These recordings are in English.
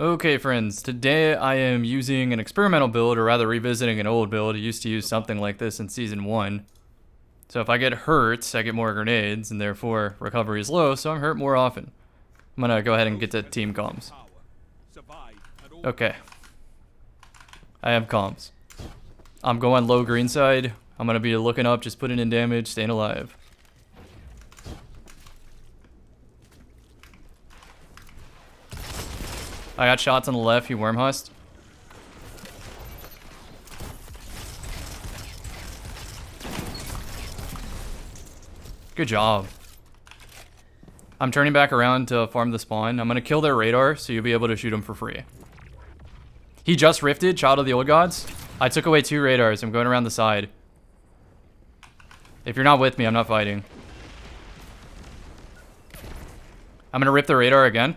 Okay friends, today I am using an experimental build, or rather revisiting an old build. I used to use something like this in Season 1. So if I get hurt, I get more grenades, and therefore recovery is low, so I'm hurt more often. I'm gonna go ahead and get to team comms. Okay. I have comms. I'm going low green side. I'm gonna be looking up, just putting in damage, staying alive. I got shots on the left, you worm hust. Good job. I'm turning back around to farm the spawn. I'm gonna kill their radar, so you'll be able to shoot them for free. He just rifted, Child of the Old Gods. I took away 2 radars. I'm going around the side. If you're not with me, I'm not fighting. I'm gonna rip the radar again.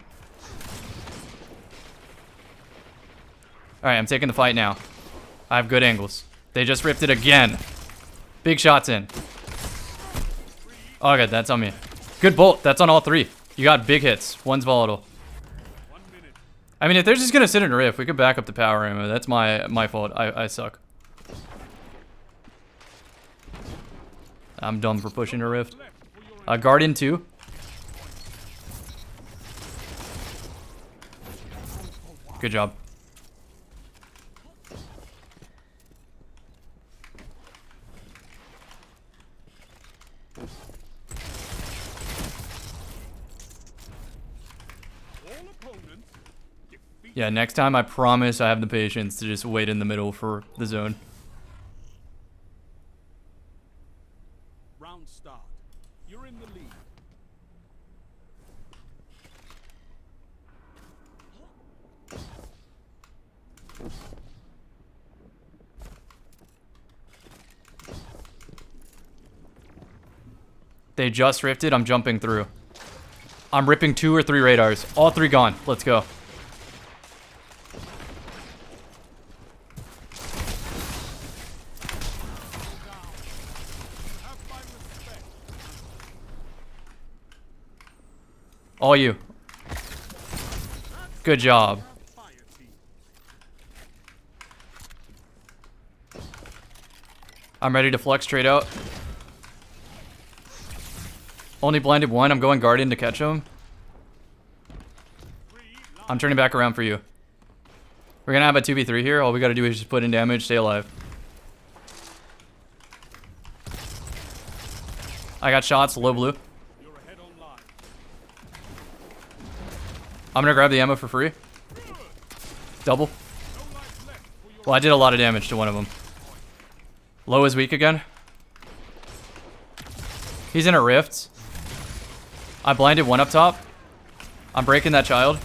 Alright, I'm taking the fight now. I have good angles. They just ripped it again. Big shots in. Oh, good, that's on me. Good bolt, that's on all 3. You got big hits. One's volatile. I mean, if they're just gonna sit in a rift, we could back up the power ammo. That's my fault. I suck. I'm dumb for pushing a rift. Guardian 2. Good job. Yeah, next time I promise I have the patience to just wait in the middle for the zone. Round start. You're in the lead. They just rifted. I'm jumping through. I'm ripping 2 or 3 radars. All 3 gone. Let's go. All you. Good job. I'm ready to flex straight out. Only blinded 1. I'm going Guardian to catch him. I'm turning back around for you. We're gonna have a 2v3 here. All we gotta do is just put in damage, stay alive. I got shots, low blue. I'm gonna grab the ammo for free. Double. Well, I did a lot of damage to one of them. Low is weak again. He's in a rift. I blinded 1 up top. I'm breaking that child.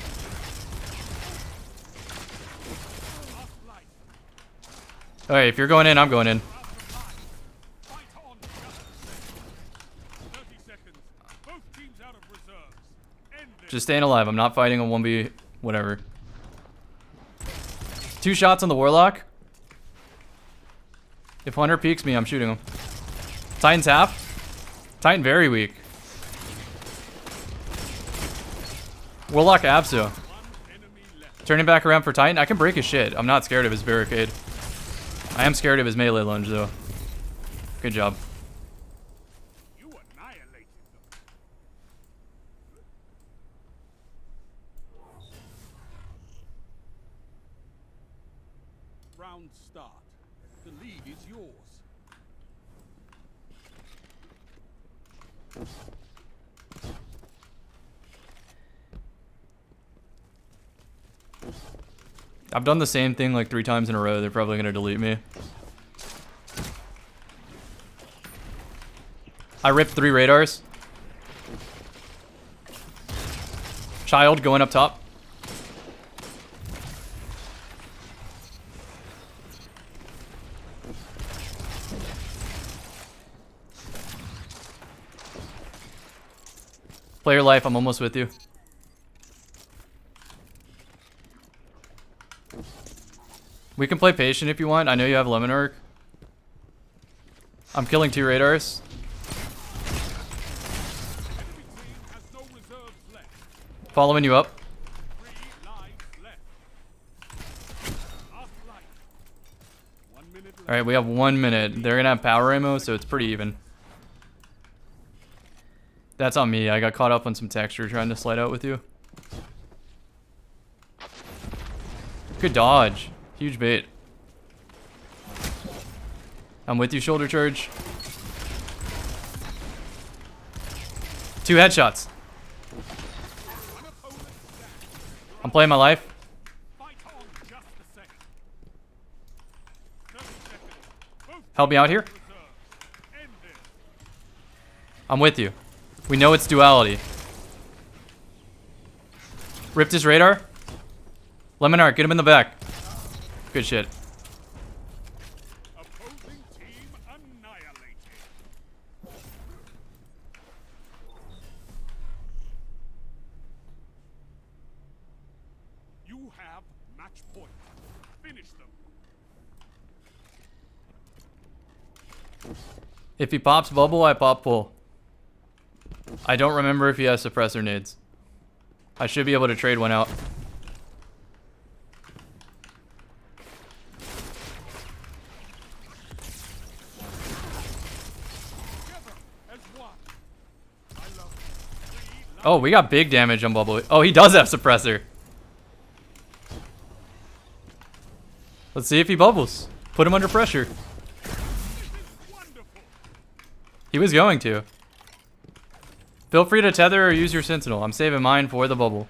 Alright, if you're going in, I'm going in. Just staying alive. I'm not fighting a 1v whatever. 2 shots on the Warlock. If Hunter peeks me, I'm shooting him. Titan's half. Titan very weak. Warlock Abso. Turning back around for Titan. I can break his shit. I'm not scared of his barricade. I am scared of his melee lunge though. Good job. Round start. The lead is yours. I've done the same thing like 3 times in a row. They're probably gonna delete me. I ripped 3 radars. Child going up top. Play your life, I'm almost with you. We can play patient if you want. I know you have lemon arc. I'm killing 2 radars. Following you up. Alright, we have 1 minute. They're gonna have power ammo, so it's pretty even. That's on me. I got caught up on some texture trying to slide out with you. Good dodge. Huge bait. I'm with you, shoulder charge. 2 headshots. I'm playing my life. Help me out here. I'm with you. We know it's duality. Ripped his radar. Lemon Arc, get him in the back. Good shit. Opposing team annihilated. You have match point. Finish them. If he pops bubble, I pop pull. I don't remember if he has suppressor nades. I should be able to trade one out. Oh, we got big damage on bubble. Oh, he does have suppressor. Let's see if he bubbles. Put him under pressure. He was going to. Feel free to tether or use your sentinel. I'm saving mine for the bubble.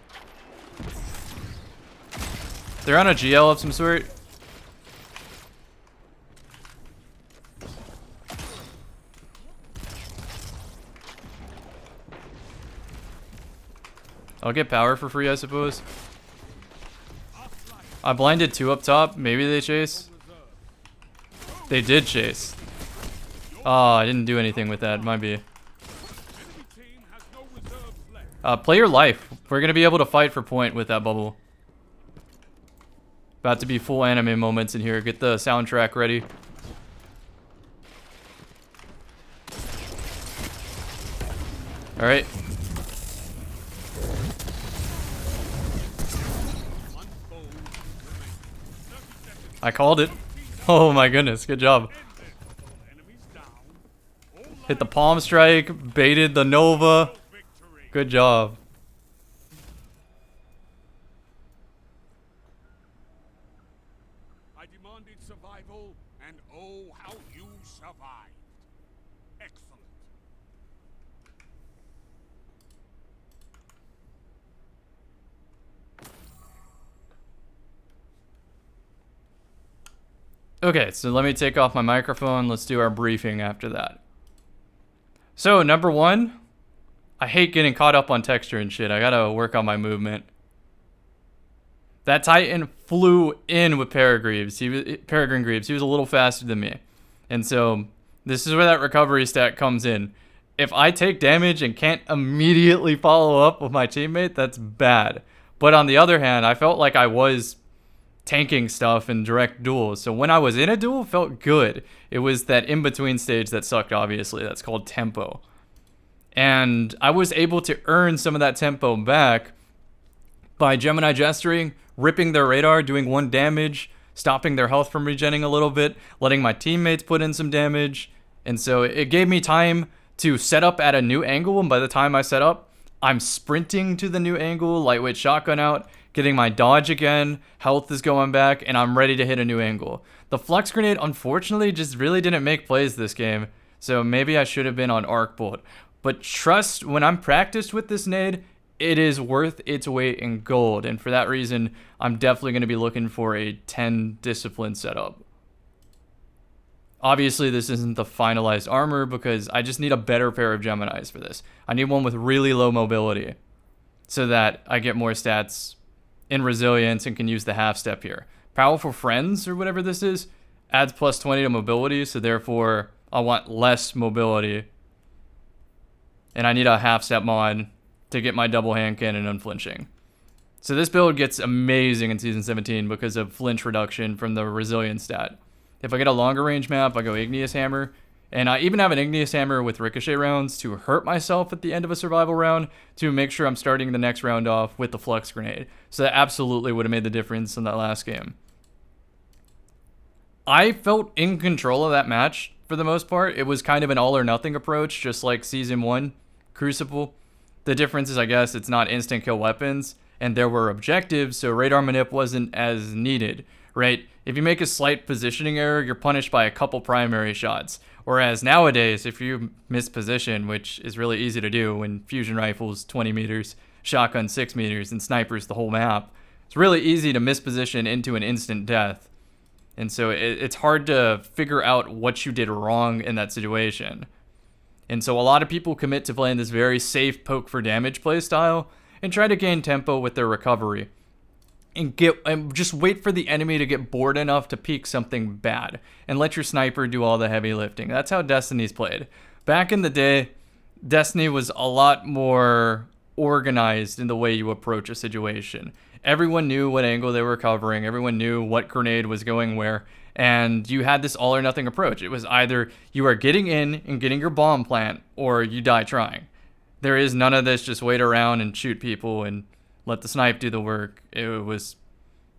They're on a GL of some sort. I'll get power for free, I suppose. I blinded 2 up top. Maybe they chase. They did chase. Oh, I didn't do anything with that. Might be. Play your life. We're going to be able to fight for point with that bubble. About to be full anime moments in here. Get the soundtrack ready. Alright. I called it. Oh my goodness, good job. Hit the palm strike, baited the Nova. Good job. I demanded survival, and oh, how you survived. Excellent. Okay, so let me take off my microphone. Let's do our briefing after that. So, number 1, I hate getting caught up on texture and shit. I gotta work on my movement. That Titan flew in with Peregrine Greaves. He was a little faster than me. And so, this is where that recovery stat comes in. If I take damage and can't immediately follow up with my teammate, that's bad. But on the other hand, I felt like I was tanking stuff in direct duels. So when I was in a duel, it felt good. It was that in-between stage that sucked, obviously. That's called tempo. And I was able to earn some of that tempo back by Gemini gesturing, ripping their radar, doing 1 damage, stopping their health from regenning a little bit, letting my teammates put in some damage. And so it gave me time to set up at a new angle. And by the time I set up, I'm sprinting to the new angle, lightweight shotgun out, getting my dodge again, health is going back, and I'm ready to hit a new angle. The Flux Grenade, unfortunately, just really didn't make plays this game, so maybe I should have been on Arc Bolt. But trust, when I'm practiced with this nade, it is worth its weight in gold, and for that reason, I'm definitely going to be looking for a 10 discipline setup. Obviously, this isn't the finalized armor because I just need a better pair of Geminis for this. I need one with really low mobility so that I get more stats in resilience and can use the half step here. Powerful Friends or whatever this is adds plus 20 to mobility, so therefore I want less mobility. And I need a half step mod to get my double hand cannon unflinching. So this build gets amazing in Season 17 because of flinch reduction from the resilience stat. If I get a longer range map, I go Igneous Hammer. And I even have an Igneous Hammer with ricochet rounds to hurt myself at the end of a survival round to make sure I'm starting the next round off with the Flux Grenade. So that absolutely would have made the difference in that last game. I felt in control of that match for the most part. It was kind of an all or nothing approach, just like Season 1 Crucible. The difference is, I guess, it's not instant kill weapons, and there were objectives, so radar manip wasn't as needed, right? If you make a slight positioning error, you're punished by a couple primary shots. Whereas nowadays, if you miss position, which is really easy to do when fusion rifles 20 meters, shotgun 6 meters, and snipers the whole map, it's really easy to miss position into an instant death. And so it's hard to figure out what you did wrong in that situation. And so a lot of people commit to playing this very safe poke for damage playstyle and try to gain tempo with their recovery. And just wait for the enemy to get bored enough to peek something bad and let your sniper do all the heavy lifting. That's how Destiny's played. Back in the day, Destiny was a lot more organized in the way you approach a situation. Everyone knew what angle they were covering, everyone knew what grenade was going where, and you had this all or nothing approach. It was either you are getting in and getting your bomb plant, or you die trying. There is none of this just wait around and shoot people and let the snipe do the work. It was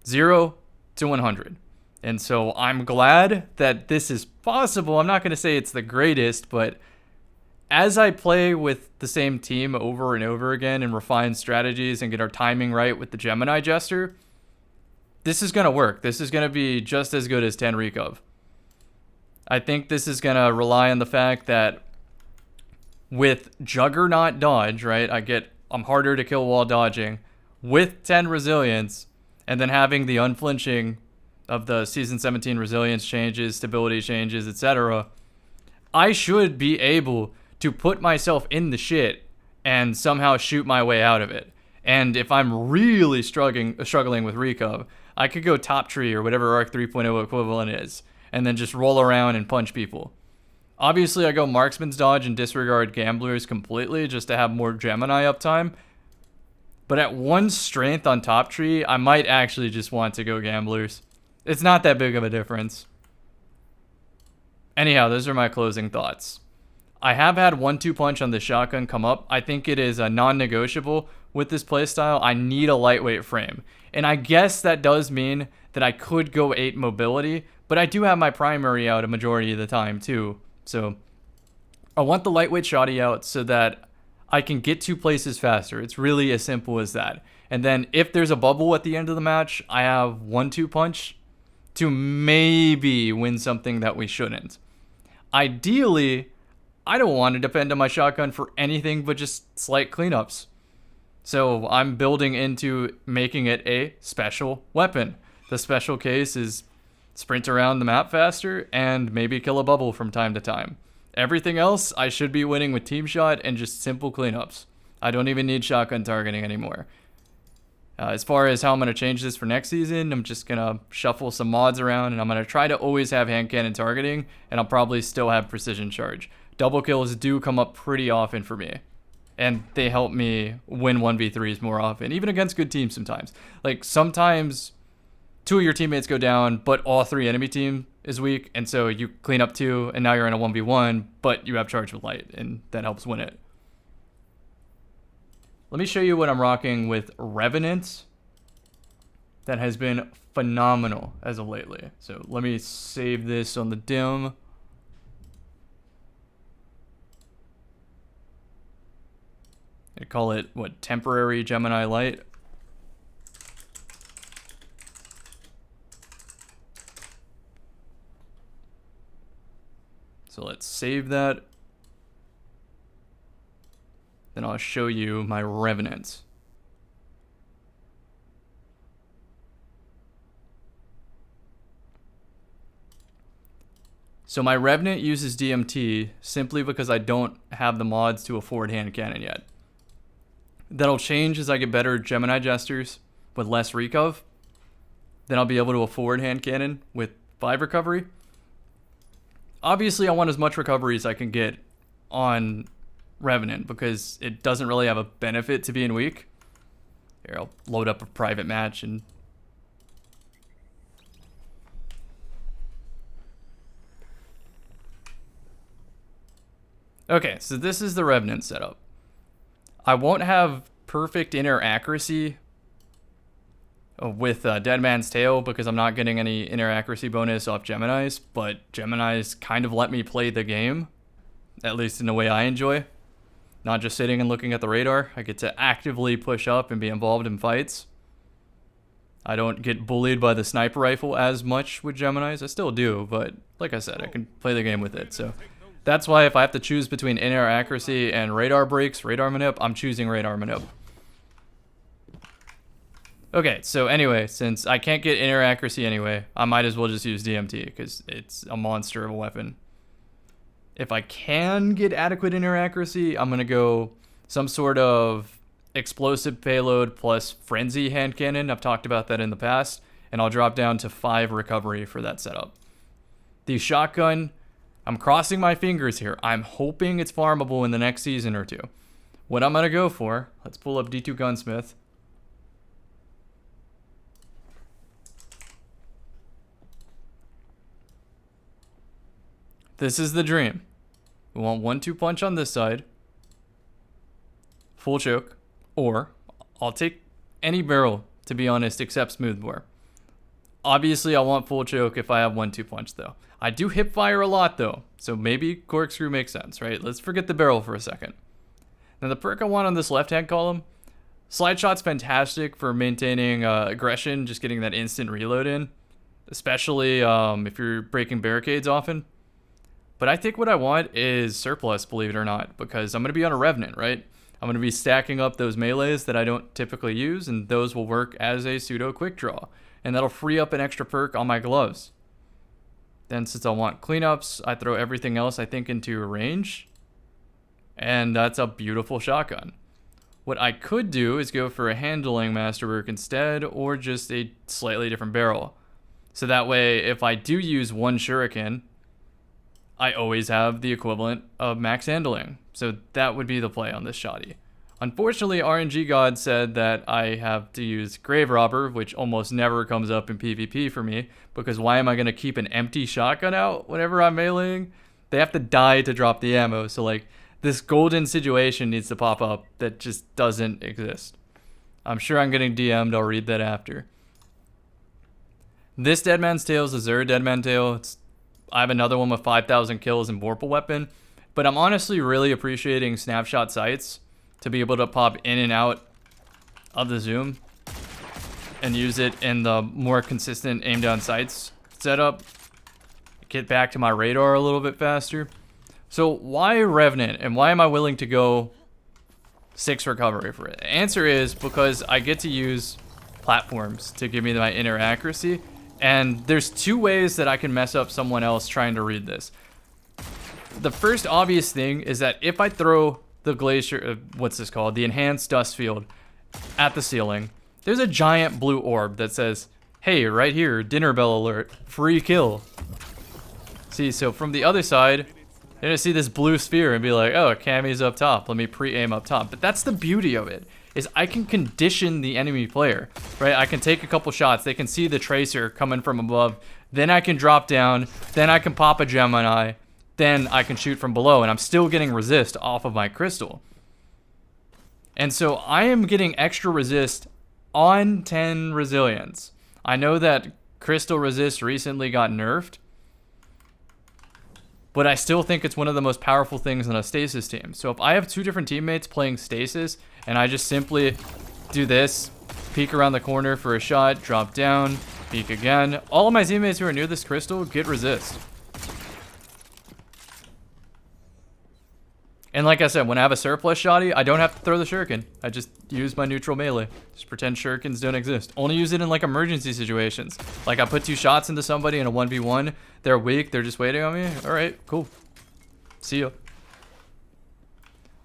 0 to 100. And so I'm glad that this is possible. I'm not going to say it's the greatest, but as I play with the same team over and over again and refine strategies and get our timing right with the Gemini Jester, this is going to work. This is going to be just as good as 10 Recov. I think this is going to rely on the fact that with Juggernaut dodge, right, I'm harder to kill while dodging, with 10 resilience, and then having the unflinching of the Season 17 resilience changes, stability changes, etc., I should be able to put myself in the shit and somehow shoot my way out of it. And if I'm really struggling with Recov, I could go top tree or whatever Arc 3.0 equivalent is, and then just roll around and punch people. Obviously, I go Marksman's Dodge and disregard Gamblers completely just to have more Gemini uptime. But at 1 strength on top tree, I might actually just want to go Gamblers. It's not that big of a difference. Anyhow, those are my closing thoughts. I have had 1-2 punch on the shotgun come up. I think it is a non-negotiable with this playstyle. I need a lightweight frame. And I guess that does mean that I could go 8 mobility, but I do have my primary out a majority of the time too. So I want the lightweight shotty out so that I can get to places faster. It's really as simple as that. And then if there's a bubble at the end of the match, I have 1-2 punch to maybe win something that we shouldn't. Ideally, I don't want to depend on my shotgun for anything but just slight cleanups. So I'm building into making it a special weapon. The special case is sprint around the map faster and maybe kill a bubble from time to time. Everything else, I should be winning with team shot and just simple cleanups. I don't even need shotgun targeting anymore. As far as how I'm going to change this for next season, I'm just going to shuffle some mods around, and I'm going to try to always have hand cannon targeting, and I'll probably still have precision charge. Double kills do come up pretty often for me, and they help me win 1v3s more often, even against good teams sometimes. Like, sometimes 2 of your teammates go down, but all 3 enemy team is weak, and so you clean up 2, and now you're in a 1v1, but you have charge with light, and that helps win it. Let me show you what I'm rocking with Revenant. That has been phenomenal as of lately. So let me save this on the dim. I call it, what, temporary Gemini light. So let's save that. Then I'll show you my Revenant. So my Revenant uses DMT simply because I don't have the mods to afford hand cannon yet. That'll change as I get better Gemini Jesters with less recov. Then I'll be able to afford hand cannon with 5 recovery. Obviously, I want as much recovery as I can get on Revenant because it doesn't really have a benefit to being weak. Here, I'll load up a private match and... Okay, so this is the Revenant setup. I won't have perfect inner accuracy with Dead Man's Tale because I'm not getting any inner accuracy bonus off Gemini's, but Gemini's kind of let me play the game, at least in the way I enjoy. Not just sitting and looking at the radar. I get to actively push up and be involved in fights. I don't get bullied by the sniper rifle as much with Gemini's. I still do, but like I said, I can play the game with it. So that's why if I have to choose between inner accuracy and radar breaks, radar manip, I'm choosing radar manip. Okay, so anyway, since I can't get inner accuracy anyway, I might as well just use DMT because it's a monster of a weapon. If I can get adequate inner accuracy, I'm going to go some sort of explosive payload plus frenzy hand cannon. I've talked about that in the past, and I'll drop down to 5 recovery for that setup. The shotgun, I'm crossing my fingers here. I'm hoping it's farmable in the next season or two. What I'm going to go for, let's pull up D2 Gunsmith. This is the dream. We want 1-2 punch on this side. Full choke. Or, I'll take any barrel, to be honest, except smoothbore. Obviously, I want full choke if I have 1-2 punch, though. I do hip fire a lot, though. So maybe corkscrew makes sense, right? Let's forget the barrel for a second. Now, the perk I want on this left-hand column, slide shot's fantastic for maintaining aggression, just getting that instant reload in. Especially if you're breaking barricades often. But I think what I want is surplus, believe it or not, because I'm going to be on a Revenant, right? I'm going to be stacking up those melees that I don't typically use, and those will work as a pseudo quick draw. And that'll free up an extra perk on my gloves. Then since I want cleanups, I throw everything else I think into range. And that's a beautiful shotgun. What I could do is go for a handling masterwork instead, or just a slightly different barrel. So that way, if I do use one shuriken, I always have the equivalent of max handling. So that would be the play on this shotty. Unfortunately, RNG God said that I have to use Grave Robber, which almost never comes up in PvP for me, because why am I going to keep an empty shotgun out whenever I'm meleeing? They have to die to drop the ammo, so like, this golden situation needs to pop up that just doesn't exist. I'm sure I'm getting DM'd, I'll read that after. This Dead Man's Tale is a Xur Dead Man Tale. I have another one with 5,000 kills and Vorpal weapon, but I'm honestly really appreciating snapshot sights to be able to pop in and out of the zoom and use it in the more consistent aim down sights setup. Get back to my radar a little bit faster. So why Revenant and why am I willing to go 6 recovery for it? The answer is because I get to use platforms to give me my inner accuracy. And there's 2 ways that I can mess up someone else trying to read this. The first obvious thing is that if I throw the glacier, what's this called? The enhanced dust field at the ceiling, there's a giant blue orb that says, hey, right here, dinner bell alert, free kill. See, so from the other side, you're gonna see this blue sphere and be like, oh, Cammy's up top, let me pre-aim up top. But that's the beauty of it. Is I can condition the enemy player, right? I can take a couple shots. They can see the tracer coming from above. Then I can drop down. Then I can pop a Gemini. Then I can shoot from below. And I'm still getting resist off of my crystal. And so I am getting extra resist on 10 resilience. I know that crystal resist recently got nerfed. But I still think it's one of the most powerful things on a Stasis team. So if I have 2 different teammates playing Stasis, and I just simply do this, peek around the corner for a shot, drop down, peek again, all of my teammates who are near this crystal get resist. And like I said, when I have a surplus shotty, I don't have to throw the shuriken. I just use my neutral melee. Just pretend shurikens don't exist. Only use it in like emergency situations. Like I put 2 shots into somebody in a 1v1. They're weak. They're just waiting on me. All right, cool. See ya.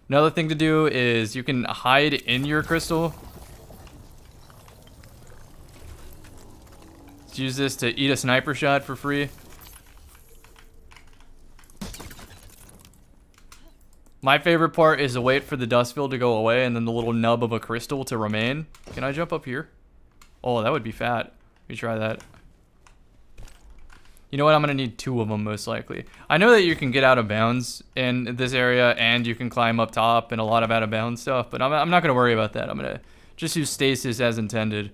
Another thing to do is you can hide in your crystal. Let's use this to eat a sniper shot for free. My favorite part is to wait for the dust field to go away and then the little nub of a crystal to remain. Can I jump up here? Oh, that would be fat. Let me try that. You know what? I'm going to need 2 of them most likely. I know that you can get out of bounds in this area and you can climb up top and a lot of out of bounds stuff, but I'm not going to worry about that. I'm going to just use Stasis as intended.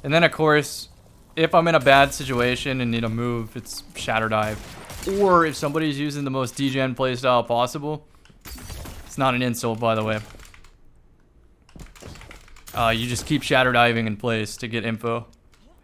And then, of course, if I'm in a bad situation and need a move, it's Shatter Dive. Or if somebody's using the most degen playstyle possible, it's not an insult, by the way. You just keep Shatter Diving in place to get info.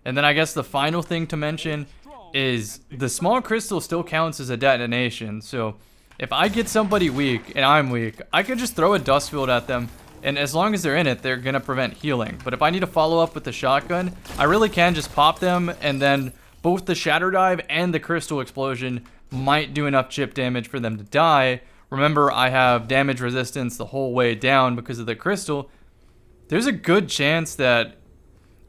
And then I guess the final thing to mention is the small crystal still counts as a detonation. So if I get somebody weak and I'm weak, I can just throw a dust field at them. And as long as they're in it, they're going to prevent healing. But if I need to follow up with the shotgun, I really can just pop them. And then both the Shatter Dive and the Crystal Explosion might do enough chip damage for them to die. Remember, I have damage resistance the whole way down because of the Crystal. There's a good chance that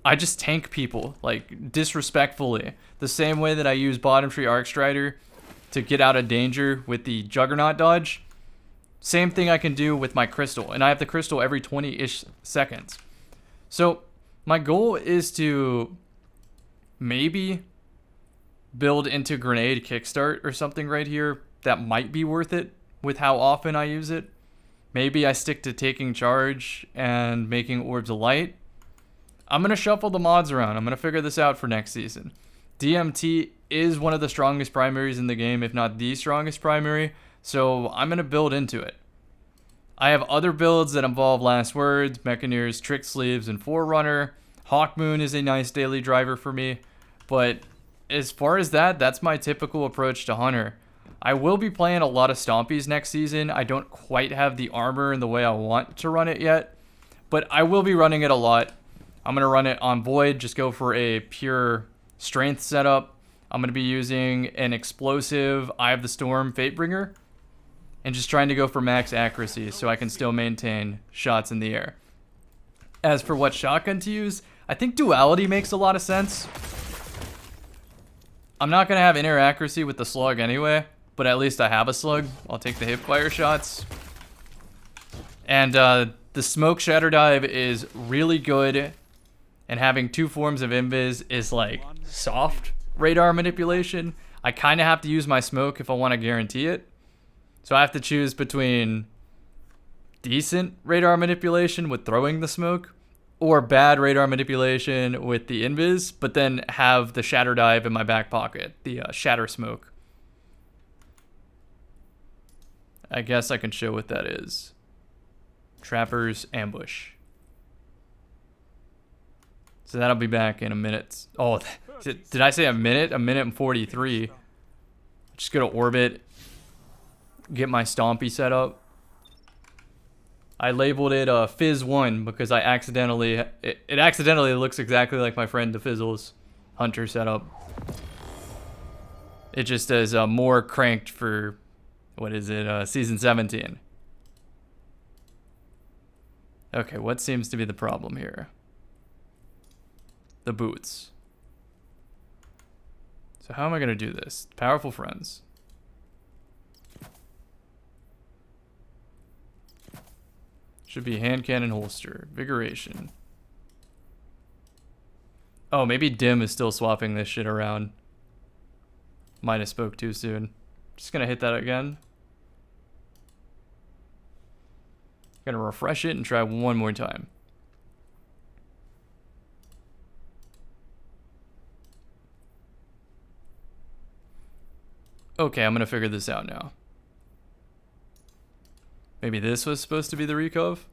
I just tank people, like, disrespectfully. The same way that I use Bottom Tree Arcstrider to get out of danger with the Juggernaut dodge. Same thing I can do with my Crystal. And I have the Crystal every 20-ish seconds. So, my goal is to maybe build into Grenade Kickstart or something right here. That might be worth it with how often I use it. Maybe I stick to Taking Charge and making Orbs of Light. I'm going to shuffle the mods around. I'm going to figure this out for next season. DMT is one of the strongest primaries in the game, if not the strongest primary, so I'm going to build into it. I have other builds that involve Last Words, Mechaneers, Trick Sleeves, and Forerunner. Hawkmoon is a nice daily driver for me, but as far as that, that's my typical approach to Hunter. I will be playing a lot of Stompies next season. I don't quite have the armor in the way I want to run it yet, but I will be running it a lot. I'm going to run it on Void, just go for a pure strength setup. I'm going to be using an explosive Eye of the Storm Fatebringer, and just trying to go for max accuracy so I can still maintain shots in the air. As for what shotgun to use, I think Duality makes a lot of sense. I'm not going to have inner accuracy with the slug anyway, but at least I have a slug. I'll take the hipfire shots. And the smoke Shatter Dive is really good, and having two forms of invis is like soft radar manipulation. I kind of have to use my smoke if I want to guarantee it. So I have to choose between decent radar manipulation with throwing the smoke or bad radar manipulation with the invis, but then have the Shatter Dive in my back pocket, the Shatter Smoke. I guess I can show what that is. Trapper's Ambush. So that'll be back in a minute. Oh, did I say a minute? A minute and 43. Just go to Orbit. Get my Stompy set up. I labeled it Fizz 1 because I accidentally... It accidentally looks exactly like my friend DeFizzle's Hunter setup. It just is more cranked for... What is it? Season 17. Okay, what seems to be the problem here? The boots. So how am I going to do this? Powerful Friends. Should be hand cannon holster. Vigoration. Oh, maybe Dim is still swapping this shit around. Might have spoke too soon. Just gonna hit that again. Gonna refresh it and try one more time. Okay, I'm gonna figure this out now. Maybe this was supposed to be the recove.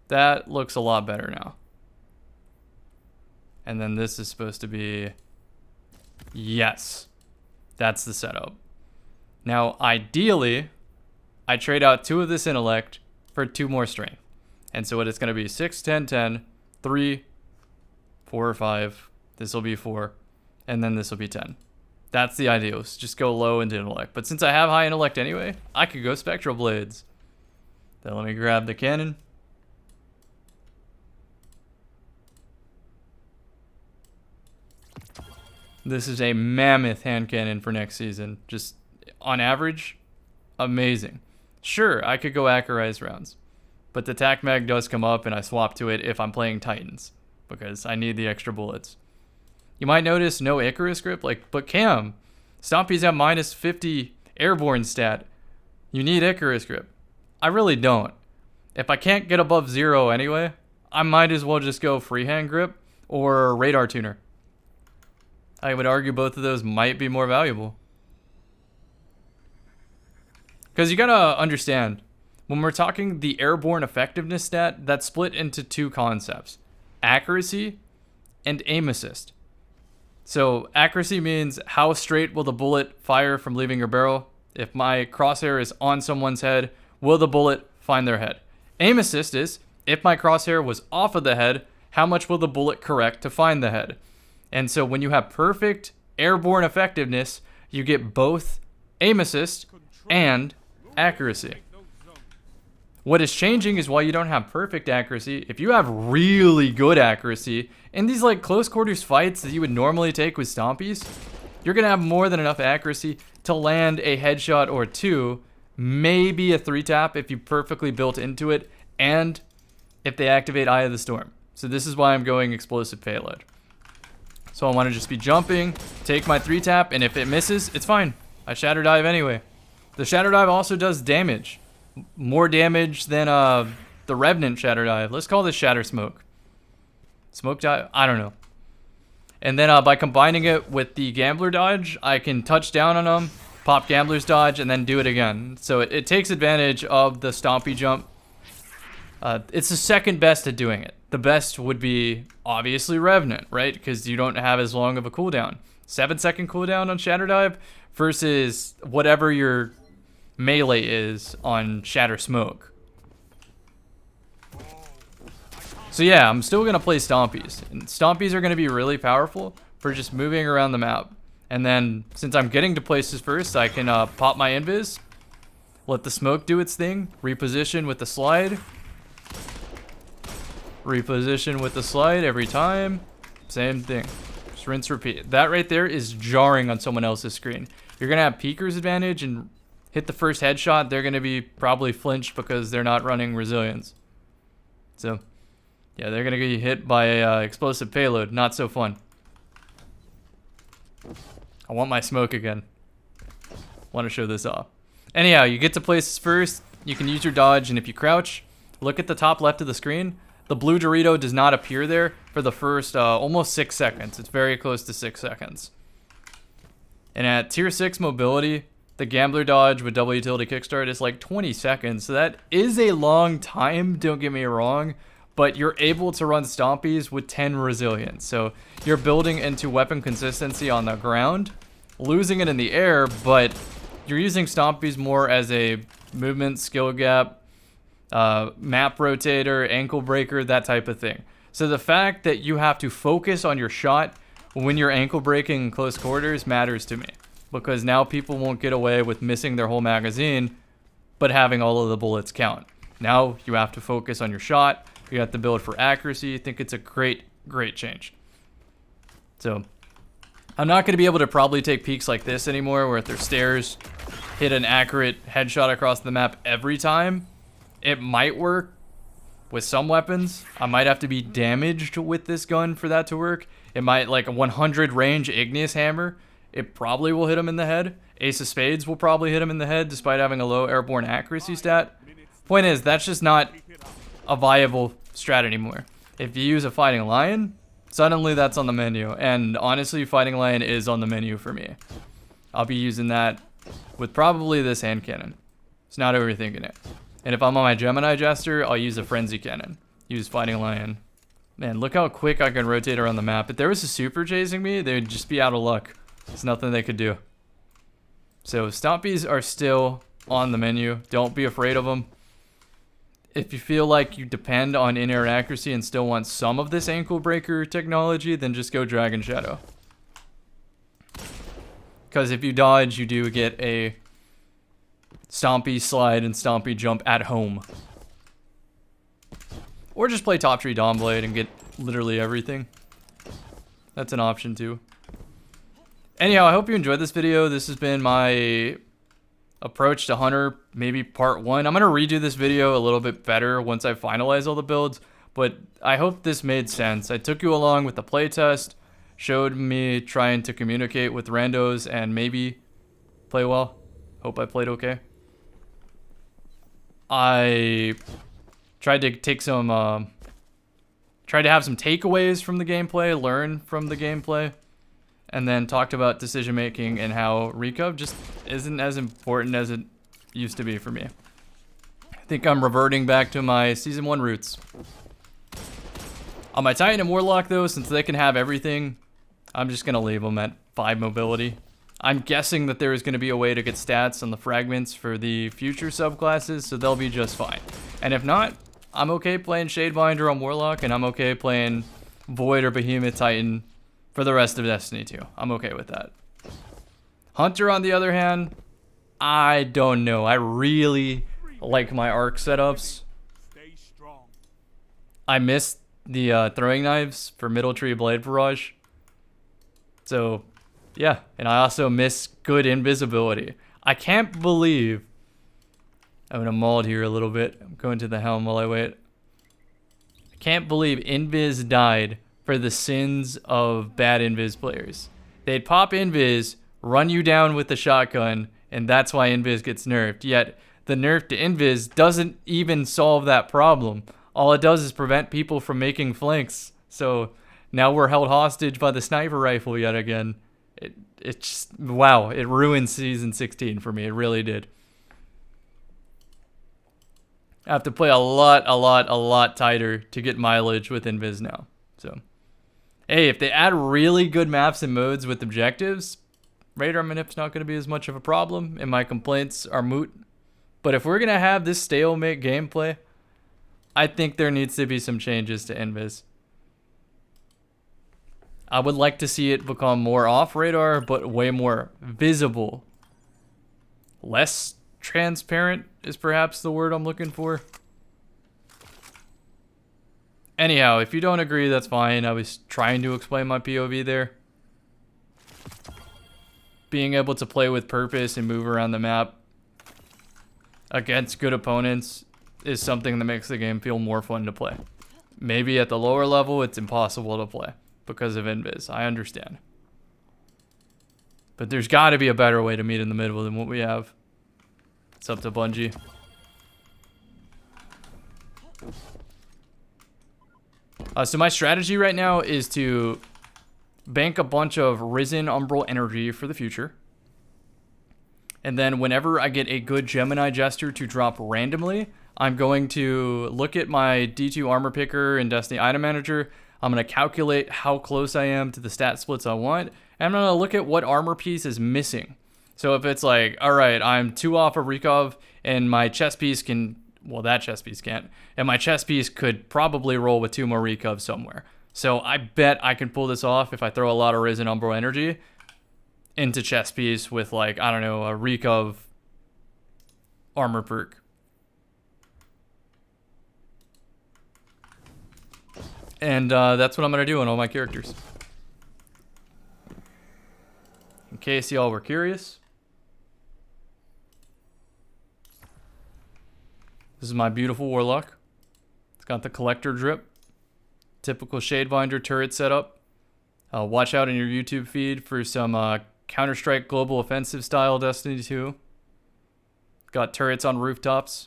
That looks a lot better now. And then this is supposed to be... Yes. That's the setup. Now, ideally, I trade out 2 of this intellect for 2 more strength. And so what it's going to be 6, 10, 10, 3, 4 or 5. This will be 4. And then this will be 10. That's the ideal. Just go low into intellect. But since I have high intellect anyway, I could go Spectral Blades. Then let me grab the cannon. This is a mammoth hand cannon for next season. Just on average, amazing. Sure, I could go Acarize rounds, but the Tac Mag does come up and I swap to it if I'm playing Titans because I need the extra bullets. You might notice no Icarus grip, but Cam, Stompies have minus 50 airborne stat. You need Icarus grip. I really don't. If I can't get above 0 anyway, I might as well just go freehand grip or radar tuner. I would argue both of those might be more valuable. Because you gotta understand, when we're talking the airborne effectiveness stat, that's split into two concepts: accuracy and aim assist. So accuracy means how straight will the bullet fire from leaving your barrel. If my crosshair is on someone's head, will the bullet find their head? Aim assist is, if my crosshair was off of the head, how much will the bullet correct to find the head? And so when you have perfect airborne effectiveness, you get both aim assist and accuracy. What is changing is why you don't have perfect accuracy. If you have really good accuracy in these like close quarters fights that you would normally take with stompies, you're gonna have more than enough accuracy to land a headshot or two, maybe a 3-tap if you perfectly built into it, and if they activate Eye of the Storm. So this is why I'm going explosive payload. So I want to just be jumping, take my 3-tap, and if it misses, it's fine. I shatter dive anyway. The shatter dive also does damage. More damage than the Revenant shatter dive. Let's call this shatter smoke. Smoke dive? I don't know. And then by combining it with the gambler dodge, I can touch down on them, pop gambler's dodge, and then do it again. So it takes advantage of the stompy jump. It's the second best at doing it. The best would be obviously Revenant, right? Because you don't have as long of a cooldown. 7-second cooldown on shatter dive versus whatever your melee is on shatter smoke. So yeah, I'm still gonna play stompies, and stompies are gonna be really powerful for just moving around the map. And then since I'm getting to places first, I can pop my invis, let the smoke do its thing, reposition with the slide, reposition with the slide every time, same thing, just rinse repeat. That right there is jarring on someone else's screen. You're gonna have peeker's advantage and hit the first headshot, they're gonna be probably flinched because they're not running resilience. So yeah, they're gonna get hit by explosive payload. Not so fun. I want my smoke again. Want to show this off. Anyhow, you get to places first. You can use your dodge, and if you crouch, look at the top left of the screen. The blue Dorito does not appear there for the first almost 6 seconds. It's very close to 6 seconds. And at tier 6 mobility, the gambler dodge with double utility kickstart is like 20 seconds. So that is a long time, don't get me wrong. But you're able to run stompies with 10 resilience. So you're building into weapon consistency on the ground, losing it in the air, but you're using stompies more as a movement, skill gap, map rotator, ankle breaker, that type of thing. So the fact that you have to focus on your shot when you're ankle breaking in close quarters matters to me. Because now people won't get away with missing their whole magazine, but having all of the bullets count. Now you have to focus on your shot. You have to build for accuracy. I think it's a great, great change. So I'm not going to be able to probably take peaks like this anymore, where if there's stairs, hit an accurate headshot across the map every time. It might work with some weapons. I might have to be damaged with this gun for that to work. It might, like a 100 range Igneous Hammer, it probably will hit him in the head. Ace of Spades will probably hit him in the head despite having a low airborne accuracy stat. Point is, that's just not a viable strat anymore. If you use a Fighting Lion, suddenly that's on the menu. And honestly, Fighting Lion is on the menu for me. I'll be using that with probably this hand cannon. It's not overthinking it. And if I'm on my Gemini Jester, I'll use a Frenzy Cannon. Use Fighting Lion. Man, look how quick I can rotate around the map. If there was a super chasing me, they would just be out of luck. There's nothing they could do. So stompies are still on the menu. Don't be afraid of them. If you feel like you depend on in-air accuracy and still want some of this ankle breaker technology, then just go Dragon Shadow. Because if you dodge, you do get a stompy slide and stompy jump at home. Or just play Top Tree Dawnblade and get literally everything. That's an option too. Anyhow, I hope you enjoyed this video. This has been my approach to Hunter, maybe part 1. I'm going to redo this video a little bit better once I finalize all the builds, but I hope this made sense. I took you along with the playtest, showed me trying to communicate with randos and maybe play well. Hope I played okay. I tried to take some tried to have some takeaways from the gameplay, learn from the gameplay, and then talked about decision making and how Recov just isn't as important as it used to be for me. I think I'm reverting back to my Season 1 roots. On my Titan and Warlock, though, since they can have everything, I'm just going to leave them at 5 mobility. I'm guessing that there is going to be a way to get stats on the fragments for the future subclasses, so they'll be just fine. And if not, I'm okay playing Shadebinder on Warlock, and I'm okay playing Void or Behemoth Titan for the rest of Destiny 2. I'm okay with that. Hunter, on the other hand, I don't know. I really like my arc setups. Stay strong. I missed the throwing knives for Middle Tree Blade Barrage. So, yeah. And I also miss good invisibility. I can't believe... I'm going to mold here a little bit. I'm going to the helm while I wait. I can't believe Invis died for the sins of bad Invis players. They'd pop Invis, run you down with the shotgun, and that's why Invis gets nerfed. Yet, the nerf to Invis doesn't even solve that problem. All it does is prevent people from making flanks. So, now we're held hostage by the sniper rifle yet again. It just, wow, it ruined Season 16 for me. It really did. I have to play a lot tighter to get mileage with Invis now. So, hey, if they add really good maps and modes with objectives, radar manip's not going to be as much of a problem, and my complaints are moot. But if we're going to have this stalemate gameplay, I think there needs to be some changes to Invis. I would like to see it become more off radar, but way more visible. Less transparent is perhaps the word I'm looking for. Anyhow, if you don't agree, that's fine. I was trying to explain my POV there. Being able to play with purpose and move around the map against good opponents is something that makes the game feel more fun to play. Maybe at the lower level, it's impossible to play because of Invis. I understand. But there's got to be a better way to meet in the middle than what we have. It's up to Bungie. So my strategy right now is to bank a bunch of Risen Umbral energy for the future. And then whenever I get a good Gemini Jester to drop randomly, I'm going to look at my D2 armor picker in Destiny Item Manager. I'm going to calculate how close I am to the stat splits I want. And I'm going to look at what armor piece is missing. So if it's like, all right, I'm 2 off of Recov and my chest piece can, well, that chest piece can't. And my chest piece could probably roll with 2 more Recov somewhere. So I bet I can pull this off if I throw a lot of Risen Umbral energy into chest piece with, like, I don't know, a Recov armor perk. And that's what I'm going to do on all my characters. In case y'all were curious. This is my beautiful Warlock. It's got the collector drip. Typical Shadebinder turret setup. Watch out in your YouTube feed for some Counter-Strike Global Offensive style Destiny 2. Got turrets on rooftops.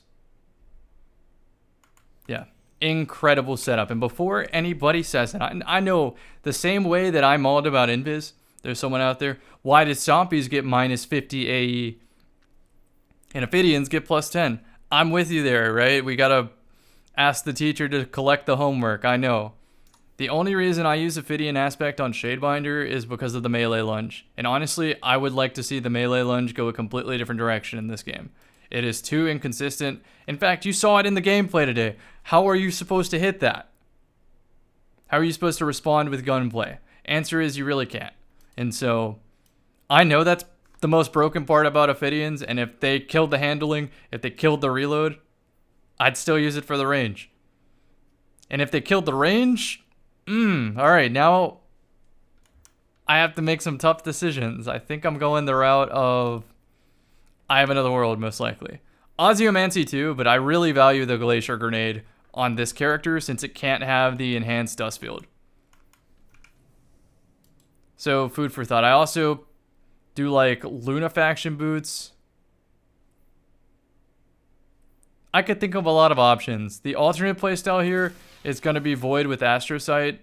Yeah. Incredible setup. And before anybody says it, I know the same way that I mauled about Invis, there's someone out there, why did Zombies get minus 50 AE and Ophidians get plus 10? I'm with you there, right? We gotta ask the teacher to collect the homework, I know. The only reason I use Ophidian aspect on Shadebinder is because of the melee lunge. And honestly, I would like to see the melee lunge go a completely different direction in this game. It is too inconsistent. In fact, you saw it in the gameplay today. How are you supposed to hit that? How are you supposed to respond with gunplay? Answer is you really can't. And so, I know that's the most broken part about Ophidians, and if they killed the handling, if they killed the reload, I'd still use it for the range. And if they killed the range, alright, now I have to make some tough decisions. I think I'm going the route of I have another world, most likely. Ozymancy too, but I really value the Glacier Grenade on this character since it can't have the enhanced dust field. So, food for thought. I also do like Lunafaction boots. I could think of a lot of options. The alternate playstyle here is going to be Void with Astrocyte.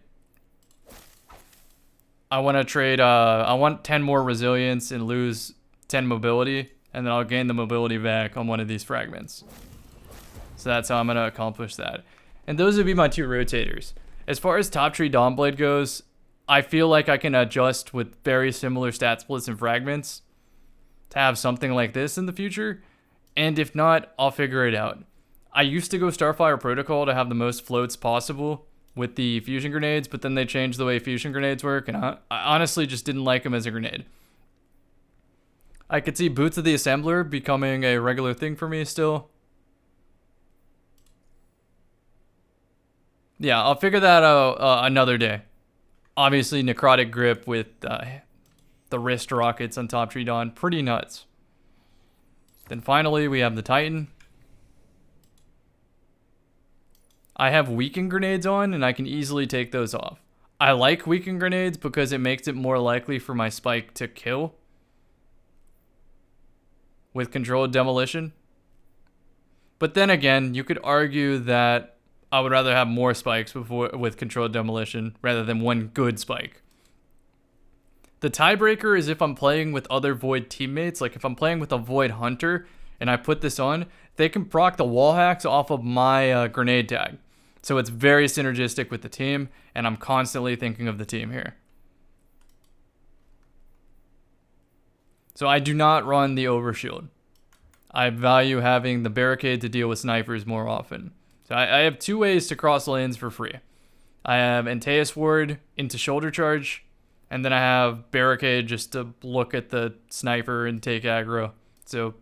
I want to trade, I want 10 more resilience and lose 10 mobility, and then I'll gain the mobility back on one of these fragments. So that's how I'm going to accomplish that. And those would be my 2 rotators. As far as top tree Dawnblade goes, I feel like I can adjust with very similar stat splits and fragments to have something like this in the future. And if not, I'll figure it out. I used to go Starfire Protocol to have the most floats possible with the fusion grenades, but then they changed the way fusion grenades work, and I honestly just didn't like them as a grenade. I could see Boots of the Assembler becoming a regular thing for me still. Yeah, I'll figure that out another day. Obviously, Necrotic Grip with the wrist rockets on Top Tree Dawn, pretty nuts. Then finally, we have the Titan. I have weaken grenades on, and I can easily take those off. I like weaken grenades because it makes it more likely for my spike to kill with controlled demolition. But then again, you could argue that I would rather have more spikes with controlled demolition rather than one good spike. The tiebreaker is if I'm playing with other Void teammates, like if I'm playing with a Void Hunter and I put this on, they can proc the wall hacks off of my grenade tag. So it's very synergistic with the team, and I'm constantly thinking of the team here. So I do not run the overshield. I value having the barricade to deal with snipers more often. So I have 2 ways to cross lanes for free. I have Antaeus Ward into shoulder charge, and then I have barricade just to look at the sniper and take aggro. So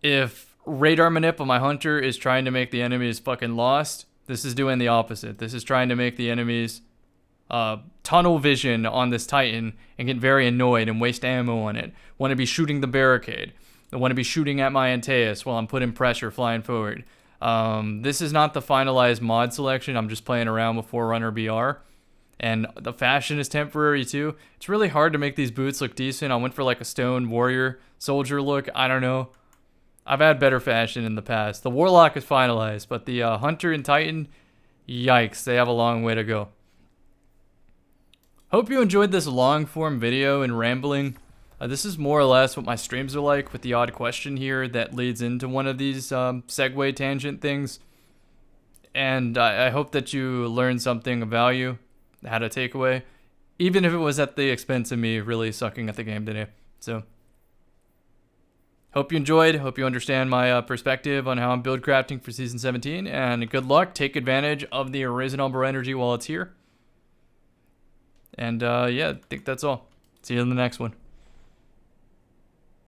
if radar manip on my hunter is trying to make the enemies fucking lost, this is doing the opposite. This is trying to make the enemies tunnel vision on this Titan and get very annoyed and waste ammo on it. Want to be shooting the barricade. I want to be shooting at my Antaeus while I'm putting pressure flying forward. This is not the finalized mod selection. I'm just playing around with Forerunner BR. And the fashion is temporary too. It's really hard to make these boots look decent. I went for like a stone warrior soldier look. I don't know. I've had better fashion in the past. The Warlock is finalized, but the Hunter and Titan, yikes, they have a long way to go. Hope you enjoyed this long form video and rambling. This is more or less what my streams are like, with the odd question here that leads into one of these segue tangent things. And I hope that you learned something of value, had a takeaway, even if it was at the expense of me really sucking at the game today. So hope you enjoyed. Hope you understand my perspective on how I'm build crafting for Season 17. And good luck. Take advantage of the Arisen Umbra energy while it's here. And yeah, I think that's all. See you in the next one.